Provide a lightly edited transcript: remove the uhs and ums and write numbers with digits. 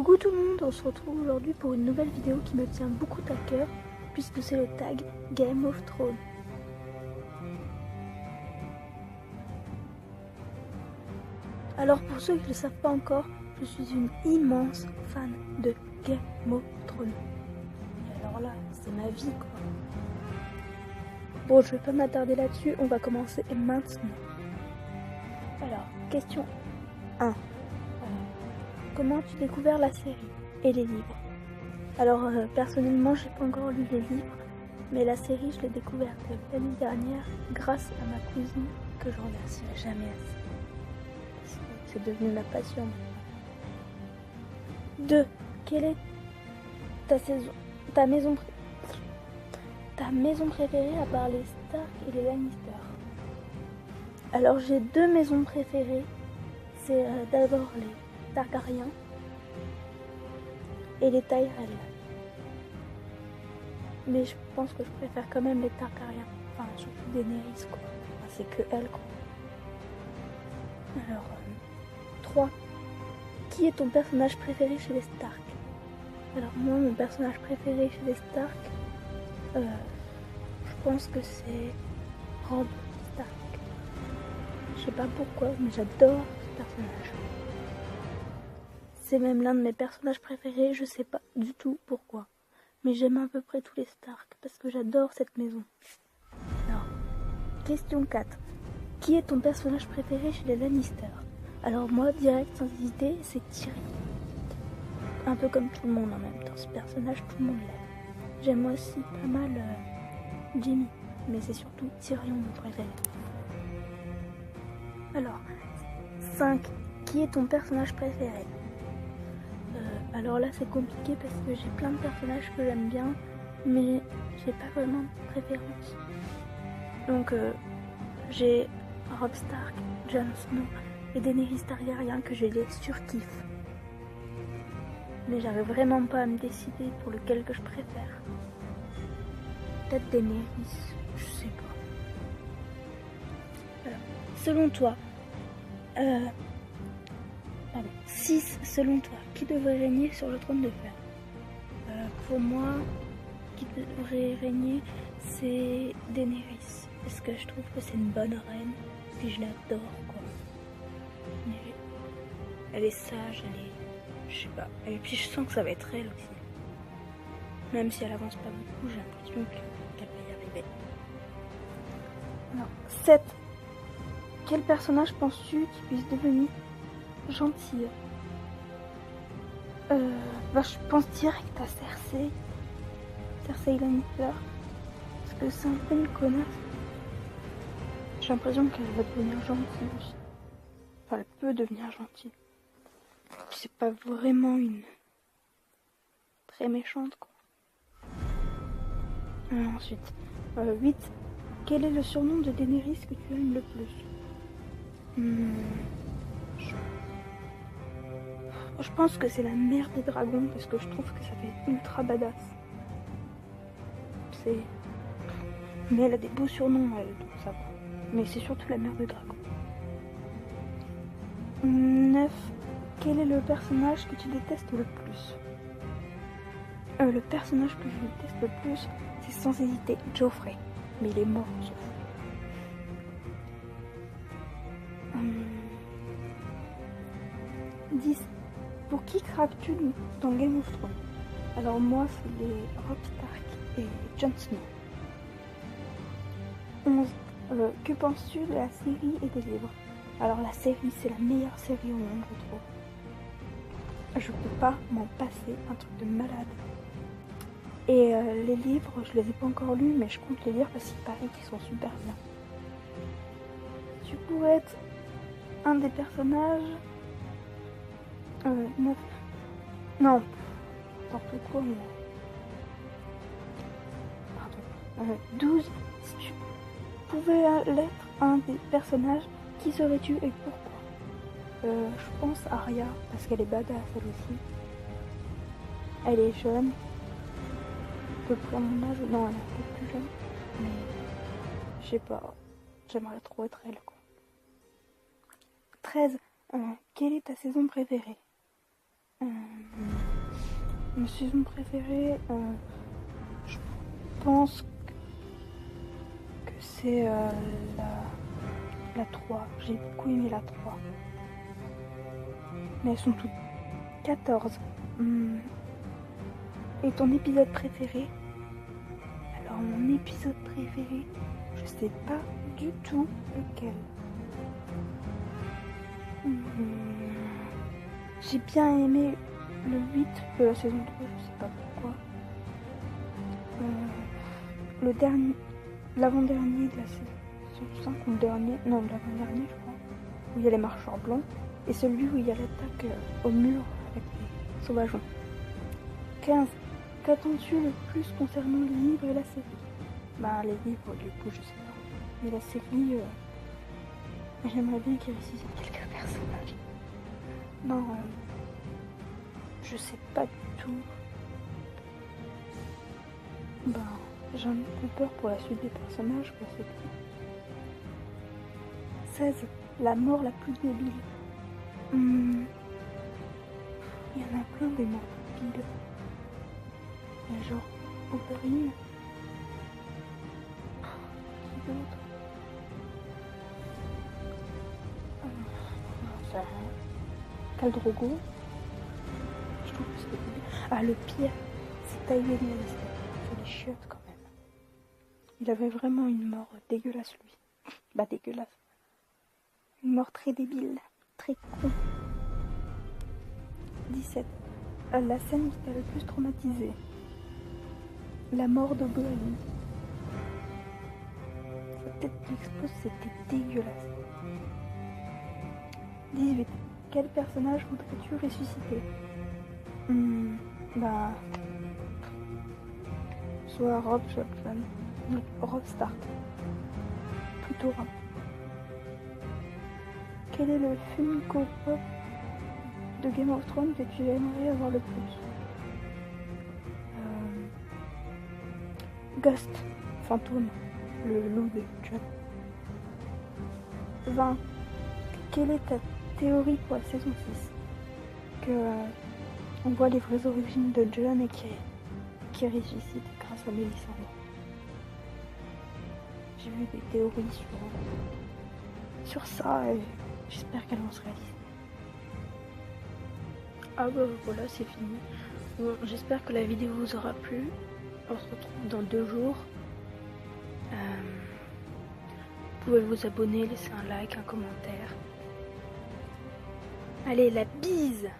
Coucou tout le monde, on se retrouve aujourd'hui pour une nouvelle vidéo qui me tient beaucoup à cœur puisque c'est le tag Game of Thrones. Alors pour ceux qui ne le savent pas encore, je suis une immense fan de Game of Thrones. Et alors là, c'est ma vie quoi. Bon, je vais pas m'attarder là-dessus, on va commencer maintenant. Alors, question 1. Comment tu découvert la série et les livres? Alors personnellement, j'ai pas encore lu les livres, mais la série, je l'ai découverte l'année dernière grâce à ma cousine que je remercierai jamais assez. C'est devenu ma passion. 2. Quelle est ta maison préférée à part les Stark et les Lannister? Alors j'ai deux maisons préférées. C'est d'abord les Targaryens et les Tyrell. Mais je pense que je préfère quand même les Targaryens. Enfin, surtout Daenerys, quoi. Enfin, c'est que elle, quoi. Alors, 3. Qui est ton personnage préféré chez les Stark? Alors, moi, mon personnage préféré chez les Stark, je pense que c'est Robb Stark. Je sais pas pourquoi, mais j'adore ce personnage. C'est même l'un de mes personnages préférés, je sais pas du tout pourquoi. Mais j'aime à peu près tous les Stark parce que j'adore cette maison. Alors, question 4. Qui est ton personnage préféré chez les Lannister? Alors moi, direct, sans hésiter, c'est Tyrion. Un peu comme tout le monde en même temps. Ce personnage, tout le monde l'aime. J'aime aussi pas mal Jaime, mais c'est surtout Tyrion mon préféré. Alors, 5. Qui est ton personnage préféré? Alors là c'est compliqué parce que j'ai plein de personnages que j'aime bien, mais j'ai pas vraiment de préférence. Donc j'ai Robb Stark, Jon Snow et Daenerys Targaryen que je les surkiffe. Mais j'arrive vraiment pas à me décider pour lequel que je préfère. Peut-être Daenerys, je sais pas. Alors, selon toi, 6. Selon toi, qui devrait régner sur le trône de fer? Pour moi, qui devrait régner, c'est Daenerys. Parce que je trouve que c'est une bonne reine. Puis je l'adore, quoi. Elle est sage, elle est... Je sais pas. Et puis je sens que ça va être elle aussi. Même si elle avance pas beaucoup, j'ai l'impression qu'elle va y arriver. Alors, 7. Quel personnage penses-tu qui puisse devenir gentil? Je pense direct à Cersei Lannister, parce que c'est un peu une connasse. J'ai l'impression qu'elle va devenir gentille aussi. Enfin, elle peut devenir gentille. C'est pas vraiment une très méchante, quoi. Ensuite, 8. Quel est le surnom de Daenerys que tu aimes le plus? Je pense que c'est la mère des dragons parce que je trouve que ça fait ultra badass. Mais elle a des beaux surnoms, elle, donc ça va. Mais c'est surtout la mère des dragons. 9. Quel est le personnage que tu détestes le plus? Le personnage que je déteste le plus, c'est sans hésiter Joffrey. Mais il est mort, Joffrey. 10. Pour qui craques-tu dans Game of Thrones? Alors moi, c'est les Robb Stark et Jon Snow. 11. Que penses-tu de la série et des livres? Alors la série, c'est la meilleure série au monde, je trouve. Je peux pas m'en passer, un truc de malade. Et les livres, je les ai pas encore lus, mais je compte les lire parce qu'il paraît qu'ils sont super bien. Tu pourrais être un des personnages... 9. Non, n'importe quoi, moi. Pardon. 12. Si tu pouvais l'être un des personnages, qui serais-tu et pourquoi? Je pense Arya, parce qu'elle est badass elle aussi. Elle est jeune. À peu près à mon âge. Non, elle est un peu plus jeune. Mais je sais pas. J'aimerais trop être elle, quoi. 13. Quelle est ta saison préférée? Ma saison préférée, je pense que c'est la 3. J'ai beaucoup aimé la 3. Mais elles sont toutes 14. Et ton épisode préféré? Alors mon épisode préféré, je sais pas du tout lequel. J'ai bien aimé le 8 de la saison 3, je sais pas pourquoi. Le dernier, l'avant-dernier de la saison 5, ou le dernier, non l'avant-dernier je crois, où il y a les marcheurs blancs, et celui où il y a l'attaque au mur avec les sauvageons. 15. Qu'attends-tu le plus concernant les livres et la série? Bah les livres du coup je sais pas, mais la série, j'aimerais bien qu'ils ressuscitent quelques personnages. Non, je sais pas du tout. Ben, j'ai un peu peur pour la suite des personnages, quoi, c'est tout. 16. La mort la plus débile. Il y en a plein des morts débiles. Il y a genre Oberyn. Qui d'autre? Khal Drogo. Je trouve que c'est débile. Ah, le pire, c'est Tywin Lannister. C'est les chiottes quand même. Il avait vraiment une mort dégueulasse, lui. Bah, dégueulasse. Une mort très débile, très con. 17. La scène qui t'a le plus traumatisé. La mort d'Oberyn. Sa tête qui explose, c'était dégueulasse. 18. Quel personnage voudrais-tu ressusciter? Bah... soit Robb, soit Jon. Robb Stark. Plutôt Robb. Quel est le Funko Pop de Game of Thrones que tu aimerais avoir le plus? Ghost, fantôme, le loup de Jon. 20. Quelle est ta théorie pour la saison 6? Que on voit les vraies origines de Jon et qui ressuscite grâce à Melisandre. J'ai vu des théories sur ça et j'espère qu'elles vont se réaliser. Ah bah voilà, c'est fini. Bon, j'espère que la vidéo vous aura plu. On se retrouve dans 2 jours. Vous pouvez vous abonner, laisser un like, un commentaire. Allez, la bise!